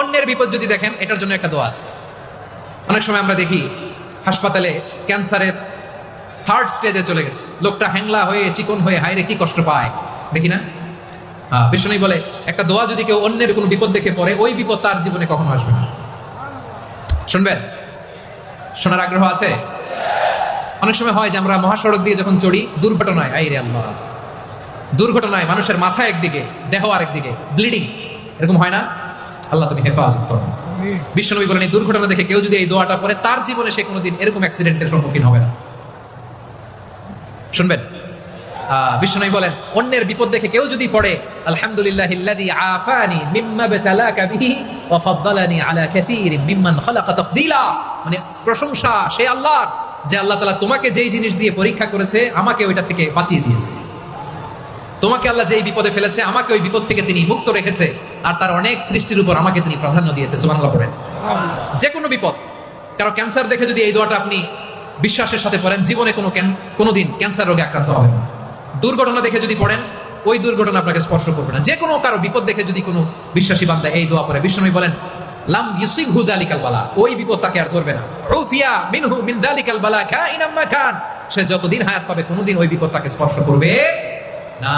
অন্যের বিপদ যদি দেখেন, এটার জন্য একটা দোয়া আছে। অনেক সময় আমরা দেখি হাসপাতালে ক্যান্সারের থার্ড স্টেজে চলে গেছে, লোকটা হ্যাংলা হয়ে চিকন হয়ে হায়রে কি কষ্ট পায়, দেখি না? বিষ্ণু বলে একটা দোয়া যদি কেউ অন্যের কোনো বিপদ দেখে পড়ে, ওই বিপদ তার জীবনে কখনো আসবে না। শুনবেন? শোনার আগ্রহ আছে? অনেক সময় হয় যে আমরা মহাসড়ক দিয়ে যখন চড়ি, দুর্ঘটনায়, আইরে আল্লাহ, দুর্ঘটনায় মানুষের মাথা একদিকে, দেহ আরেকদিকে, ব্লিডিং, এরকম হয় না? আল্লাহ তুমি হেফাজত করো। বিশ্বনবী বলেন এই দুর্ঘটনা দেখে কেউ যদি এই দোয়াটা পড়ে, তার জীবনে সে কোনোদিন এরকম অ্যাক্সিডেন্টের সম্মুখীন হবে না। শুনবেন? বিশ্বনবী বলেন অন্যের বিপদ দেখে কেউ যদি পড়ে, আলহামদুলিল্লাহিল্লাযী আফানি মিম্মা বাতালাকা বিহি ওয়া ফাদ্দালানি আলা কাসীরিন মিম্মান খালাকা তাফদীলা, মানে প্রশংসা সেই আল্লাহর যে আল্লাহ তাআলা তোমাকে যেই জিনিস দিয়ে পরীক্ষা করেছে, আমাকে ওইটা থেকে বাঁচিয়ে দিয়েছে। তোমাকে আল্লাহ যেই বিপদে ফেলেছে, আমাকে ওই বিপদ থেকে তিনি মুক্ত রেখেছে, আর তার অনেক সৃষ্টির উপর আমাকে তিনি প্রাধান্য দিয়েছে। সুবহানাল্লাহ পড়েন। যে কোনো বিপদ, কারো ক্যান্সার দেখে যদি এই দোয়াটা আপনি বিশ্বাসের সাথে পড়েন, জীবনে কোনোদিন ক্যান্সার রোগে আক্রান্ত হবেন না। দুর্ঘটনা দেখে যদি পড়েন, ওই দুর্ঘটনা আপনাকে স্পর্শ করবে না। যে কোনো কারো বিপদ দেখে যদি কোনো বিশ্বাসী বান্দা এই দোয়া পড়ে, বিশ্বনবী বলেন লাম ইউসিবহু যালিকাল বালা, ওই বিপদ তাকে আর ধরবে না। উফিয়া মিনহু মিন যালিকাল বালা কাইনাম মা কান, সে যতদিন হায়াত পাবে কোনোদিন ওই বিপদ তাকে স্পর্শ করবে না।